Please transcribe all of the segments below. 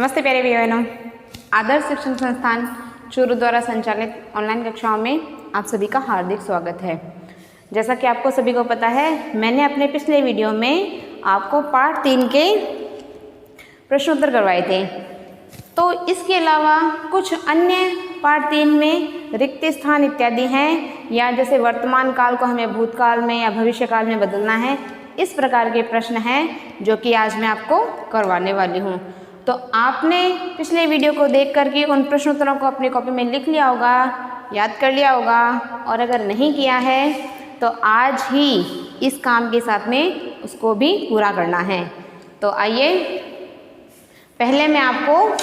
नमस्ते प्यारे बहनों, आदर्श शिक्षण संस्थान चूरू द्वारा संचालित ऑनलाइन कक्षाओं में आप सभी का हार्दिक स्वागत है। जैसा कि आपको सभी को पता है, मैंने अपने पिछले वीडियो में आपको पार्ट 3 के प्रश्नोत्तर करवाए थे। तो इसके अलावा कुछ अन्य पार्ट 3 में रिक्त स्थान इत्यादि हैं, या जैसे वर्तमान काल को हमें भूतकाल में या भविष्य काल में बदलना है, इस प्रकार के प्रश्न हैं जो कि आज मैं आपको करवाने वाली हूँ। तो आपने पिछले वीडियो को देख करके उन प्रश्नोत्तरों को अपनी कॉपी में लिख लिया होगा, याद कर लिया होगा, और अगर नहीं किया है तो आज ही इस काम के साथ में उसको भी पूरा करना है। तो आइए पहले मैं आपको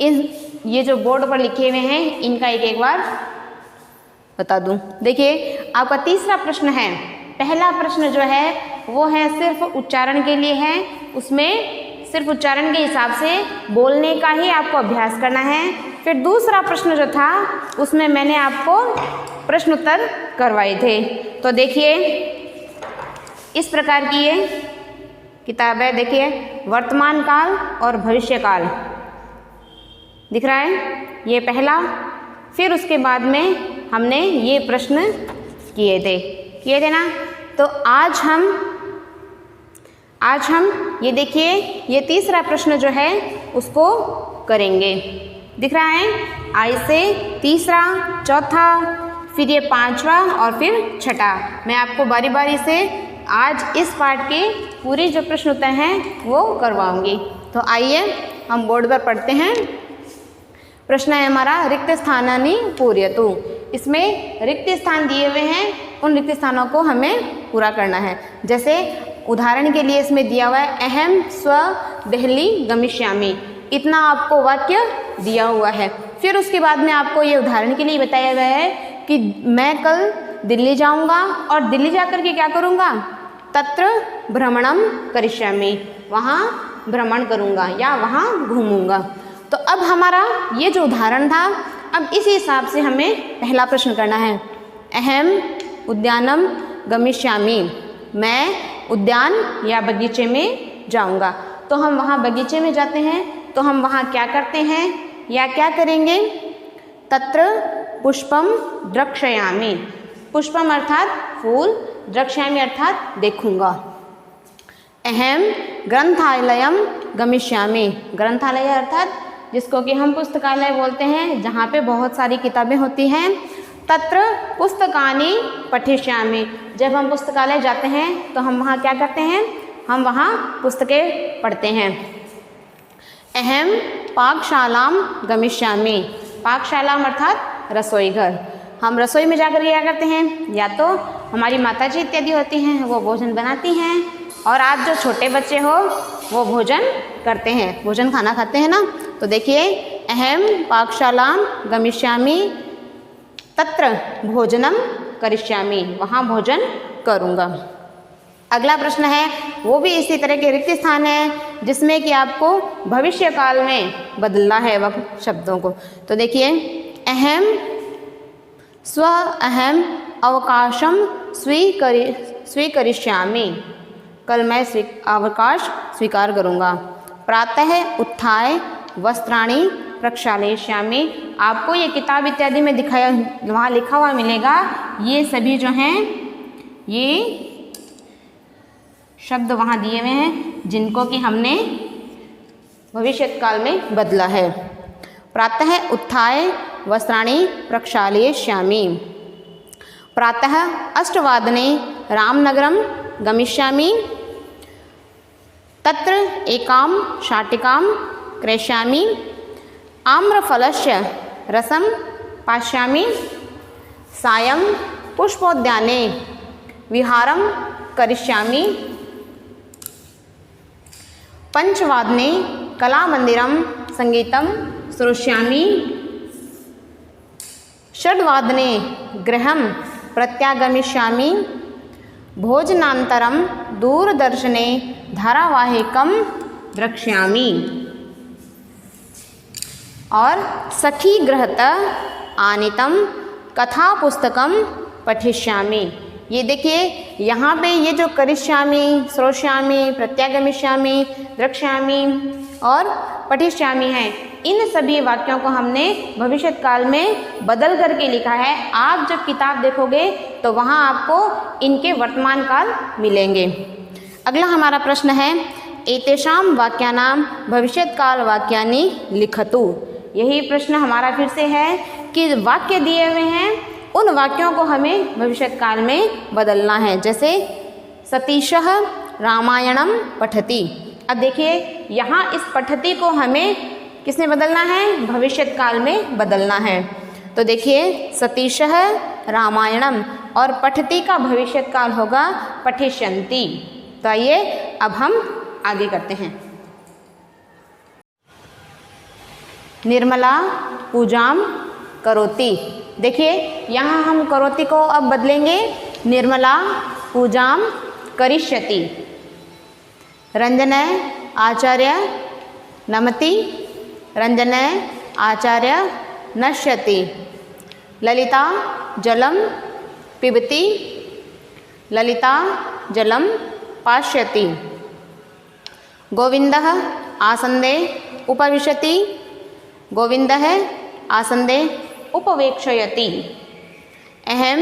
ये जो बोर्ड पर लिखे हुए हैं इनका एक बार बता दूं। देखिए, आपका तीसरा प्रश्न है। पहला प्रश्न जो है वो है सिर्फ उच्चारण के लिए है, उसमें सिर्फ उच्चारण के हिसाब से बोलने का ही आपको अभ्यास करना है। फिर दूसरा प्रश्न जो था उसमें मैंने आपको प्रश्न उत्तर करवाए थे। तो देखिए, इस प्रकार की ये किताब है। देखिए, वर्तमान काल और भविष्य काल दिख रहा है, ये पहला। फिर उसके बाद में हमने ये प्रश्न किए थे ना। तो आज हम ये देखिए, ये तीसरा प्रश्न जो है उसको करेंगे। दिख रहा है, आई से तीसरा, चौथा, फिर ये पांचवा और फिर छठा। मैं आपको बारी बारी से आज इस पार्ट के पूरे जो प्रश्न उत्तर हैं वो करवाऊंगी। तो आइए हम बोर्ड पर पढ़ते हैं। प्रश्न है हमारा, रिक्त स्थानानि पूरयतु। इसमें रिक्त स्थान दिए हुए हैं, उन रिक्त स्थानों को हमें पूरा करना है। जैसे उदाहरण के लिए इसमें दिया हुआ है, अहम स्व दिल्ली गमिष्यामि। इतना आपको वाक्य दिया हुआ है। फिर उसके बाद में आपको ये उदाहरण के लिए बताया गया है कि मैं कल दिल्ली जाऊंगा और दिल्ली जाकर के क्या करूंगा, तत्र भ्रमणम करिष्यामि, वहाँ भ्रमण करूंगा या वहाँ घूमूंगा। तो अब हमारा ये जो उदाहरण था, अब इस हिसाब से हमें पहला प्रश्न करना है। अहम उद्यानम गमिष्यामि, मैं उद्यान या बगीचे में जाऊंगा। तो हम वहाँ बगीचे में जाते हैं, तो हम वहाँ क्या करते हैं या क्या करेंगे, तत्र पुष्पम द्रक्ष्यामि। पुष्पम अर्थात फूल, द्रक्ष्यामि अर्थात देखूंगा। अहम ग्रंथालयम गमिष्यामि, ग्रंथालय अर्थात जिसको कि हम पुस्तकालय बोलते हैं, जहाँ पे बहुत सारी किताबें होती हैं। तत्र पुस्तकानि पठिष्यामि, जब हम पुस्तकालय जाते हैं तो हम वहाँ क्या करते हैं, हम वहाँ पुस्तकें पढ़ते हैं। अहम पाकशालाम गमिष्यामि, पाकशालाम अर्थात रसोई घर। हम रसोई में जाकर क्या करते हैं, या तो हमारी माताजी इत्यादि होती हैं, वो भोजन बनाती हैं, और आप जो छोटे बच्चे हो वो भोजन करते हैं, भोजन खाना खाते हैं ना। तो देखिए, अहम पाकशालाम गमिष्यामि तत्र भोजनम करिष्यामि, वहाँ भोजन करूँगा। अगला प्रश्न है, वो भी इसी तरह के रिक्त स्थान है, जिसमें कि आपको भविष्य काल में बदलना है वक्त शब्दों को। तो देखिए, अहम स्व अहम अवकाशम स्वीकरिष्यामि, कल मैं अवकाश स्वीकार करूँगा। प्रातः उत्थाय वस्त्राणि प्रक्षालयिष्यामि, आपको ये किताब इत्यादि में दिखाया, वहाँ लिखा हुआ मिलेगा। ये सभी जो हैं ये शब्द वहाँ दिए हुए हैं, जिनको कि हमने भविष्य काल में बदला है। प्रातः उत्थाय वस्त्राणि प्रक्षालयिष्यामि, प्रातः 8 रामनगरम गमिष्यामि, तत्र एकाम शाटिकां क्रेष्यामि, आम्रफलस्य रसं पास्यामि, सायं पुष्पोद्याने विहारं करिष्यामि, 5 कलामन्दिरं संगीतं श्रोष्यामि, 6 गृहं प्रत्यागमिष्यामि, भोजनानन्तरं दूरदर्शने धारावाहिकं द्रक्ष्यामि, और सखी गृहतः आनीतं कथा पुस्तकं पठिष्यामि। ये देखिए, यहाँ पे ये जो करिष्यामि, श्रोष्यामि, प्रत्यागमिष्यामि, द्रक्ष्यामि, और पठिष्यामि हैं। इन सभी वाक्यों को हमने भविष्य काल में बदल करके लिखा है। आप जब किताब देखोगे तो वहाँ आपको इनके वर्तमान काल मिलेंगे। अगला हमारा प्रश्न है एतेषां वाक्यानां भविष्यत्काल वाक्यानि लिखतु। यही प्रश्न हमारा फिर से है कि वाक्य दिए हुए हैं, उन वाक्यों को हमें भविष्यत्काल में बदलना है। जैसे सतीशः रामायणम पठति। अब देखिए यहाँ इस पठति को हमें किसमें बदलना है? भविष्यत्काल में बदलना है। तो देखिए सतीशः रामायणम और पठति का भविष्यत्काल होगा पठिष्यन्ति। तो आइए अब हम आगे करते हैं। निर्मला पूजां करोति। देखिए यहाँ हम करोति को अब बदलेंगे, निर्मला पूजां करिष्यति। रंजनः आचार्य नमति, रंजनः आचार्य नश्यति। ललिता जलं पिबति, ललिता जलं पास्यति। गोविंदः आसन्दे उपविशति, गोविंदः आसन्दे उपवेक्षयति। अहं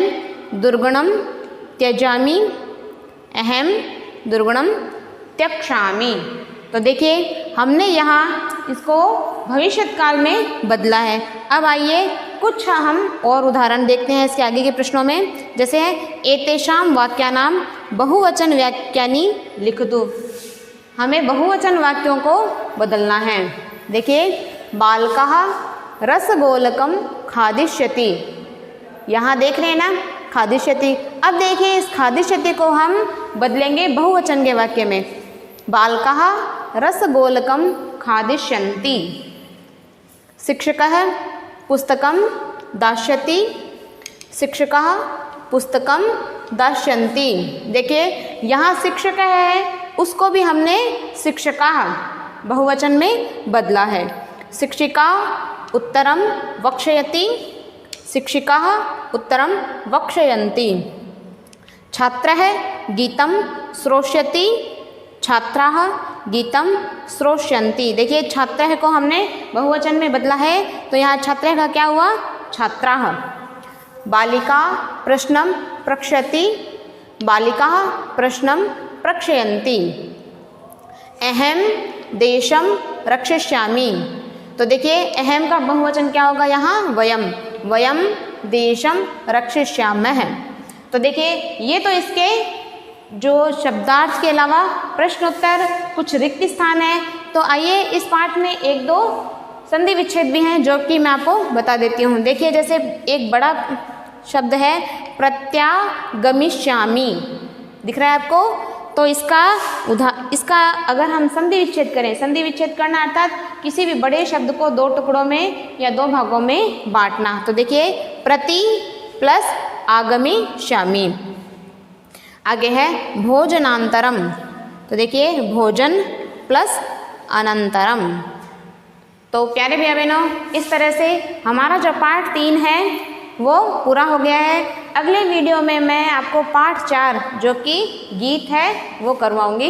दुर्गुणं त्यजामि, अहं दुर्गुणं त्यक्षामि। तो देखिए हमने यहाँ इसको भविष्यत्काल में बदला है। अब आइए कुछ हम और उदाहरण देखते हैं इसके आगे के प्रश्नों में। जैसे एतेषां वाक्यानां बहुवचन वाक्यानि लिखतु। हमें बहुवचन वाक्यों को बदलना है। देखिए बालकः रसगोलकं खादिष्यति। यहाँ देख रहे हैं ना खादिष्यति। अब देखिए इस खादिष्यति को हम बदलेंगे बहुवचन के वाक्य में। बालकः रसगोलकं खादिष्यन्ति। शिक्षकः पुस्तकं दास्यति, शिक्षकः पुस्तकं दास्यन्ति। देखिए यहाँ शिक्षक है, उसको भी हमने शिक्षका बहुवचन में बदला है। शिक्षिका उत्तरं वक्ष्यति, शिक्षिका उत्तरं वक्ष्यन्ति। छात्रः गीतं श्रोष्यति, छात्राः गीतं श्रोष्यन्ति। देखिए छात्रः को हमने बहुवचन में बदला है, तो यहाँ छात्रः का क्या हुआ? छात्राः। बालिका प्रश्नं प्रक्षति, बालिकाः प्रश्नं प्रक्षयन्ति। अहं देशं रक्षयिष्यामि। तो देखिए अहम का बहुवचन क्या होगा यहाँ? वयम, वयम देशं रक्षयिष्यामः। तो देखिए ये तो इसके जो शब्दार्थ के अलावा प्रश्न उत्तर कुछ रिक्त स्थान है। तो आइए इस पाठ में एक दो संधि विच्छेद भी हैं जो कि मैं आपको बता देती हूँ। देखिए जैसे एक बड़ा शब्द है प्रत्यागमिष्यामि, दिख रहा है आपको? तो इसका अगर हम संधि विच्छेद करें, संधि विच्छेद करना अर्थात किसी भी बड़े शब्द को दो टुकड़ों में या दो भागों में बांटना। तो देखिए प्रति प्लस आगमिष्यामि। आगे है भोजनांतरम। तो देखिए भोजन प्लस अनंतरम। तो प्यारे भैया बहनों, इस तरह से हमारा जो पाठ 3 है वो पूरा हो गया है। अगले वीडियो में मैं आपको पाठ 4 जो कि गीत है वो करवाऊंगी।